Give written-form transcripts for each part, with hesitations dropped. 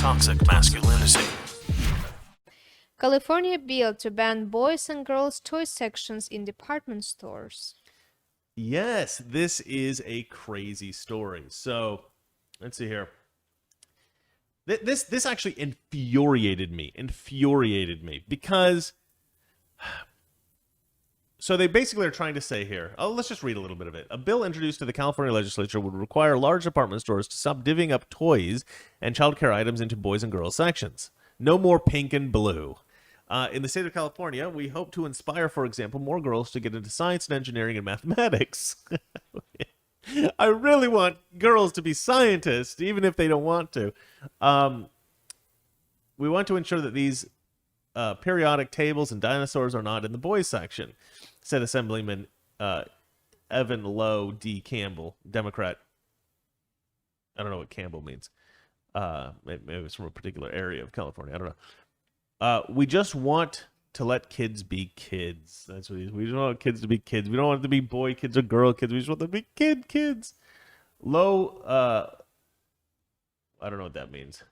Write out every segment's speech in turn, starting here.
Toxic masculinity. California bill to ban boys and girls toy sections in department stores. Yes, this is a crazy story. So, let's see here. This actually infuriated me because so they basically are trying to say here, let's just read a little bit of it. A bill introduced to the California legislature would require large department stores to stop divvying up toys and childcare items into boys and girls sections. No more pink and blue. In the state of California, we hope to inspire, for example, more girls to get into science and engineering and mathematics. I really want girls to be scientists, even if they don't want to. We want to ensure that these periodic tables and dinosaurs are not in the boys section, said Assemblyman Evan Lowe D. Campbell, Democrat. I don't know what Campbell means. Maybe it's from a particular area of California. I don't know. We just want to let kids be kids. That's what we don't want kids to be kids. We don't want them to be boy kids or girl kids. We just want them to be kids. Lowe, I don't know what that means.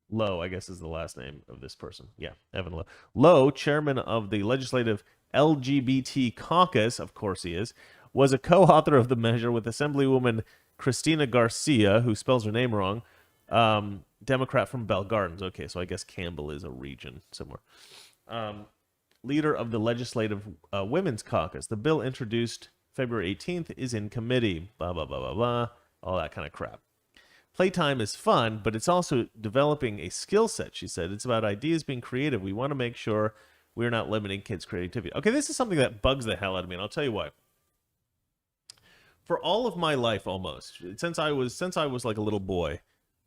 Lowe, I guess, is the last name of this person. Yeah, Evan Lowe. Lowe, chairman of the legislative LGBT caucus, of course he is, was a co-author of the measure with Assemblywoman Cristina Garcia, who spells her name wrong, Democrat from Bell Gardens. Okay, so I guess Campbell is a region somewhere. Leader of the Legislative Women's Caucus. The bill introduced February 18th is in committee. Blah, blah, blah, blah, blah. All that kind of crap. Playtime is fun, but it's also developing a skill set, she said. It's about ideas being creative. We want to make sure we're not limiting kids' creativity. Okay, this is something that bugs the hell out of me, and I'll tell you why. For all of my life, almost, since I was like a little boy,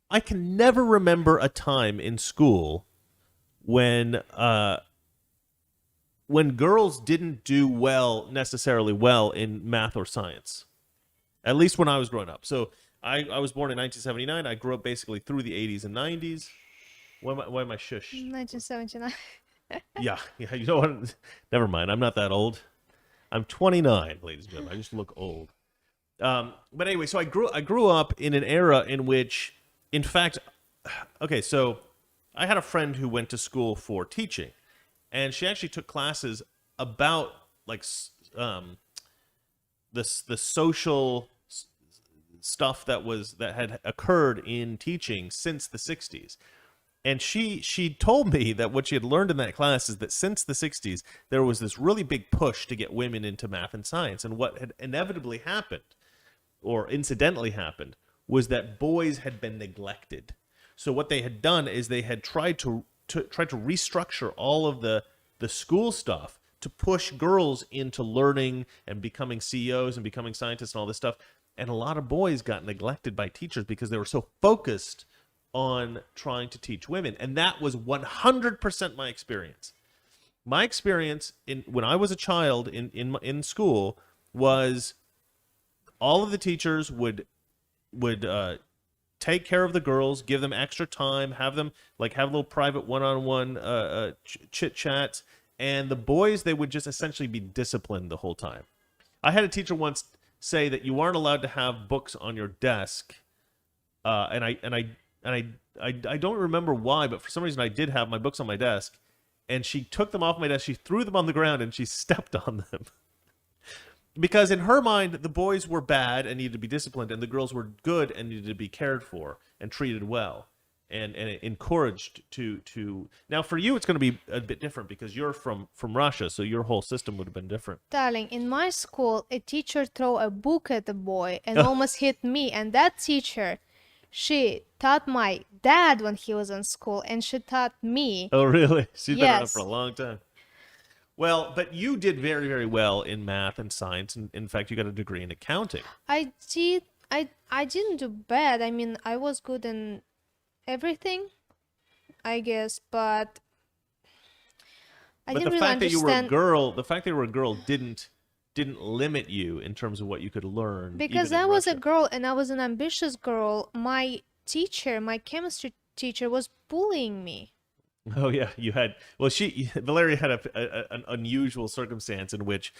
I can never remember a time in school when girls didn't do necessarily well in math or science. At least when I was growing up. So I was born in 1979. I grew up basically through the 80s and 90s. Why am I shush? 1979. Yeah. You know what? Never mind. I'm not that old. I'm 29, ladies and gentlemen. I just look old. But anyway, so I grew up in an era in which, in fact, okay, so I had a friend who went to school for teaching, and she actually took classes about like the social stuff that had occurred in teaching since the 60s. And she told me that what she had learned in that class is that since the 60s, there was this really big push to get women into math and science. And what had inevitably happened, or incidentally happened, was that boys had been neglected. So what they had done is they had tried to restructure all of the school stuff to push girls into learning and becoming CEOs and becoming scientists and all this stuff. And a lot of boys got neglected by teachers because they were so focused on trying to teach women. And that was 100% my experience. My experience when I was a child in school was all of the teachers would take care of the girls, give them extra time, have little private one-on-one chit-chats, and the boys, they would just essentially be disciplined the whole time. I had a teacher once say that you aren't allowed to have books on your desk, and I don't remember why, but for some reason I did have my books on my desk, and she took them off my desk, she threw them on the ground, and she stepped on them. Because in her mind, the boys were bad and needed to be disciplined, and the girls were good and needed to be cared for and treated well and encouraged to. Now, for you, it's going to be a bit different because you're from Russia, so your whole system would have been different. Darling, in my school, a teacher threw a book at a boy and almost hit me. And that teacher, she taught my dad when he was in school, and she taught me. Oh, really? She's been around Yes. for a long time. Well, but you did very, very well in math and science, and in fact, you got a degree in accounting. I didn't do bad. I mean, I was good in everything, I guess, but I But didn't the really fact that you were a understand girl, didn't limit you in terms of what you could learn. because even in I was a Russia. girl and I was an ambitious girl. My chemistry teacher was bullying me. Oh yeah, you had. Well, Valeria had an unusual circumstance in which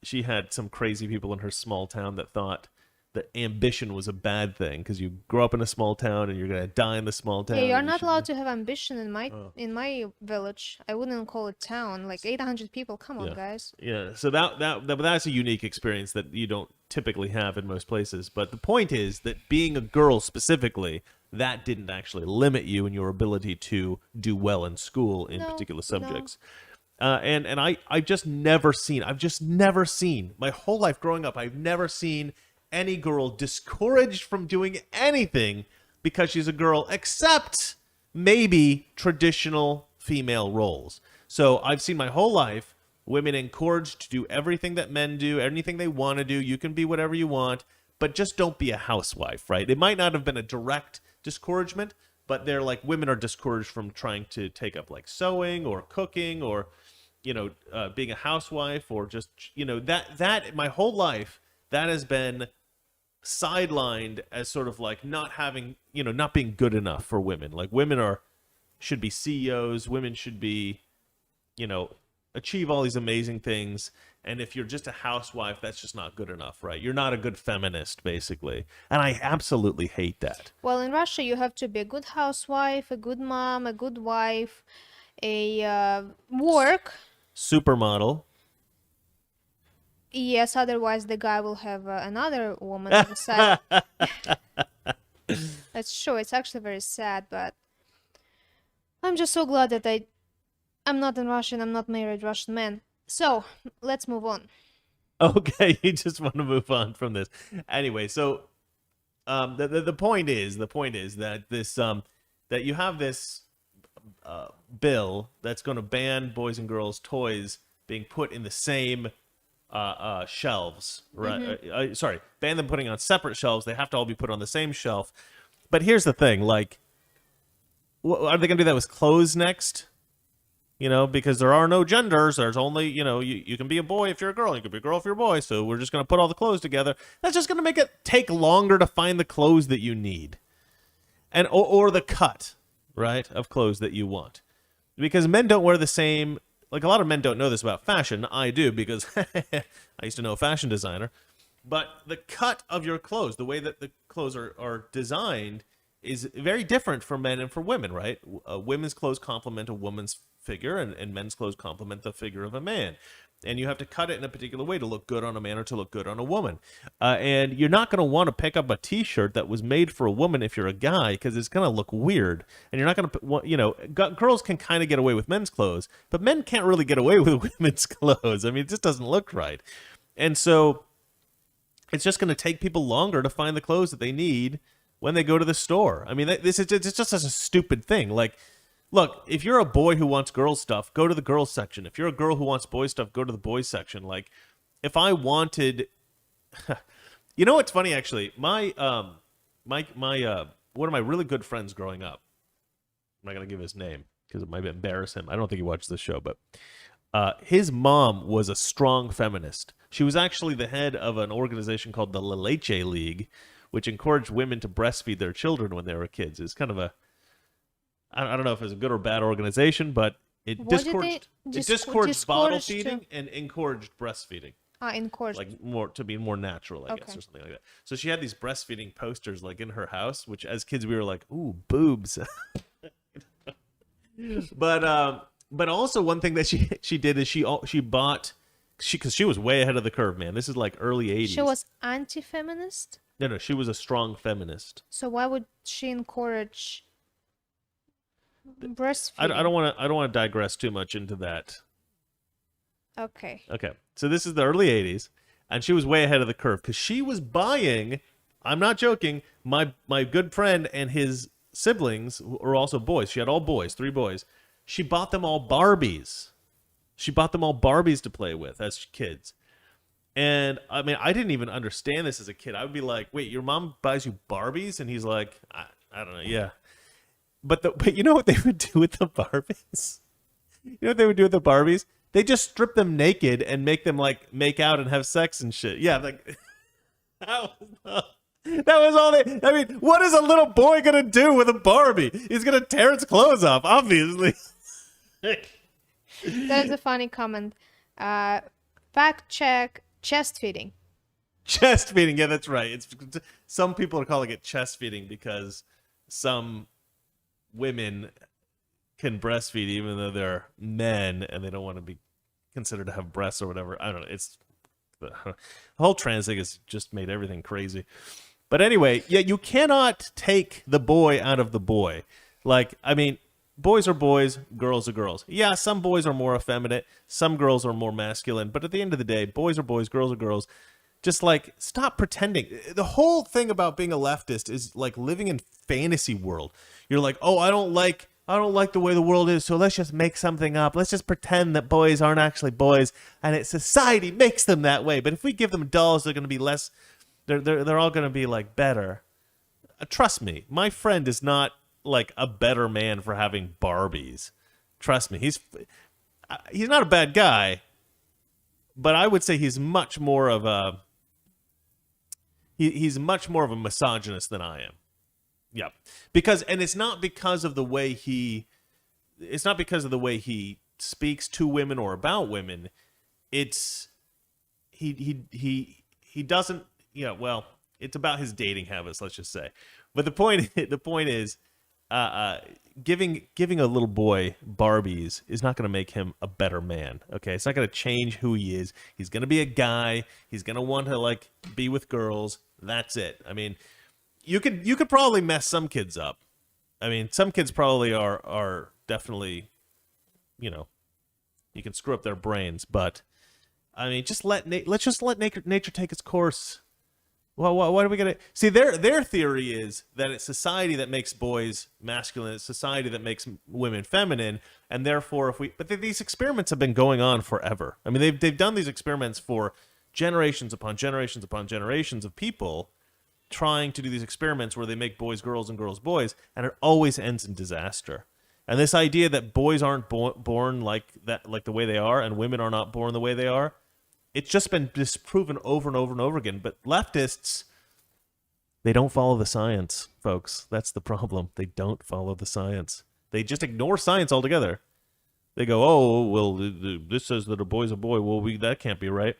she had some crazy people in her small town that thought that ambition was a bad thing because you grow up in a small town and you're gonna die in the small town. Yeah, you're and you not should- allowed to have ambition in my Oh. village. I wouldn't call it town. Like 800 people. Come on, Yeah. guys. Yeah, so that's a unique experience that you don't typically have in most places. But the point is that being a girl specifically, that didn't actually limit you in your ability to do well in school in No, particular no. subjects. And I've just never seen my whole life growing up, I've never seen any girl discouraged from doing anything because she's a girl, except maybe traditional female roles. So I've seen my whole life women encouraged to do everything that men do, anything they want to do. You can be whatever you want, but just don't be a housewife, right? It might not have been a direct discouragement, but they're like women are discouraged from trying to take up like sewing or cooking or being a housewife or just that my whole life that has been sidelined as sort of like not having not being good enough for women. Like women should be CEOs, women should be achieve all these amazing things, and if you're just a housewife, that's just not good enough, right? You're not a good feminist, basically, and I absolutely hate that. Well, in Russia, you have to be a good housewife, a good mom, a good wife, a work. Supermodel. Yes, otherwise the guy will have another woman on the side. That's true. It's actually very sad, but I'm just so glad that I'm not in Russia and I'm not married Russian man. So let's move on. Okay, you just want to move on from this. Anyway, so the point is that this that you have this bill that's going to ban boys and girls toys being put in the same shelves, right? Sorry, ban them putting on separate shelves. They have to all be put on the same shelf. But here's the thing, like, are they going to do that with clothes next? Because there are no genders. There's only, you can be a boy if you're a girl. You can be a girl if you're a boy. So we're just going to put all the clothes together. That's just going to make it take longer to find the clothes that you need. And or the cut, right, of clothes that you want. Because men don't wear the same, like a lot of men don't know this about fashion. I do because I used to know a fashion designer. But the cut of your clothes, the way that the clothes are designed is very different for men and for women, right? Women's clothes complement a woman's figure and men's clothes complement the figure of a man. And you have to cut it in a particular way to look good on a man or to look good on a woman. And you're not going to want to pick up a t-shirt that was made for a woman if you're a guy because it's going to look weird. And you're not going to, girls can kind of get away with men's clothes, but men can't really get away with women's clothes. I mean, it just doesn't look right. And so it's just going to take people longer to find the clothes that they need when they go to the store. I mean, it's just such a stupid thing. Like, look, if you're a boy who wants girls stuff, go to the girls section. If you're a girl who wants boys stuff, go to the boys section. Like, if I wanted, what's funny actually? My one of my really good friends growing up. I'm not gonna give his name because it might embarrass him. I don't think he watched the show, but his mom was a strong feminist. She was actually the head of an organization called the La Leche League, which encouraged women to breastfeed their children when they were kids. It's kind of I don't know if it's a good or bad organization, but it discouraged bottle feeding and encouraged breastfeeding. Encouraged. Like to be more natural, I guess, or something like that. So she had these breastfeeding posters like in her house, which as kids we were like, ooh, boobs. But also one thing that she did is she bought because she was way ahead of the curve, man. This is like early 80s. She was anti-feminist? No, she was a strong feminist. So why would she encourage breastfeeding? I don't want to digress too much into that. Okay. So this is the early 80s, and she was way ahead of the curve because she was buying, I'm not joking, my good friend and his siblings were also boys. She had all boys, 3 boys. She bought them all Barbies. She bought them all Barbies to play with as kids. And I mean, I didn't even understand this as a kid. I would be like, wait, your mom buys you Barbies? And he's like, I don't know, yeah. But you know what they would do with the Barbies? You know what they would do with the Barbies? They just strip them naked and make them like make out and have sex and shit. Yeah, like that was all they. I mean, what is a little boy gonna do with a Barbie? He's gonna tear its clothes off, obviously. That's a funny comment. Fact check: chest feeding. Chest feeding. Yeah, that's right. It's some people are calling it chest feeding because some women can breastfeed even though they're men and they don't want to be considered to have breasts or whatever. I don't know. It's the whole trans thing has just made everything crazy. But anyway, yeah, you cannot take the boy out of the boy. Like, I mean, boys are boys, girls are girls. Yeah, some boys are more effeminate, some girls are more masculine, but at the end of the day, boys are boys, girls are girls. Just like, stop pretending. The whole thing about being a leftist is like living in fantasy world. You're like, oh, I don't like the way the world is, so let's just make something up. Let's just pretend that boys aren't actually boys, and society makes them that way. But if we give them dolls, they're going to be less. They're all going to be like better. Trust me, my friend is not like a better man for having Barbies. Trust me, he's not a bad guy, but I would say he's much more of a he's much more of a misogynist than I am. Yeah, and it's not because of the way he speaks to women or about women. It's he doesn't. Yeah, well, it's about his dating habits, let's just say. But the point is, giving a little boy Barbies is not going to make him a better man. Okay, it's not going to change who he is. He's going to be a guy. He's going to want to like be with girls. That's it. I mean, you could probably mess some kids up. I mean, some kids probably are definitely, you can screw up their brains. But I mean, let's just let nature take its course. Well, what are we gonna see? Their theory is that it's society that makes boys masculine, it's society that makes women feminine, and therefore, these experiments have been going on forever. I mean, they've done these experiments for generations upon generations upon generations of people trying to do these experiments where they make boys girls and girls boys, and it always ends in disaster. And this idea that boys aren't born like that, like the way they are, and women are not born the way they are. It's just been disproven over and over and over again. But leftists, they don't follow the science, folks. That's the problem. They don't follow the science. They just ignore science altogether. They go, oh, well, this says that a boy's a boy. Well, that can't be right.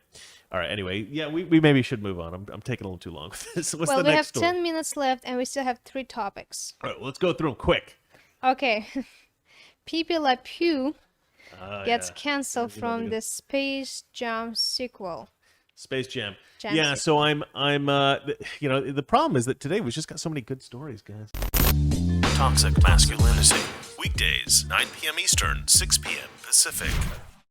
All right, anyway, yeah, we maybe should move on. I'm taking a little too long with this. What's the next story? We have 10 minutes left, and we still have 3 topics. All right, let's go through them quick. Okay. Pepe Le Pew gets canceled from the Space Jam sequel. Space Jam. Yeah, so I'm the problem is that today we've just got so many good stories, guys. Toxic Masculinity. Weekdays, 9 p.m. Eastern, 6 p.m. Pacific.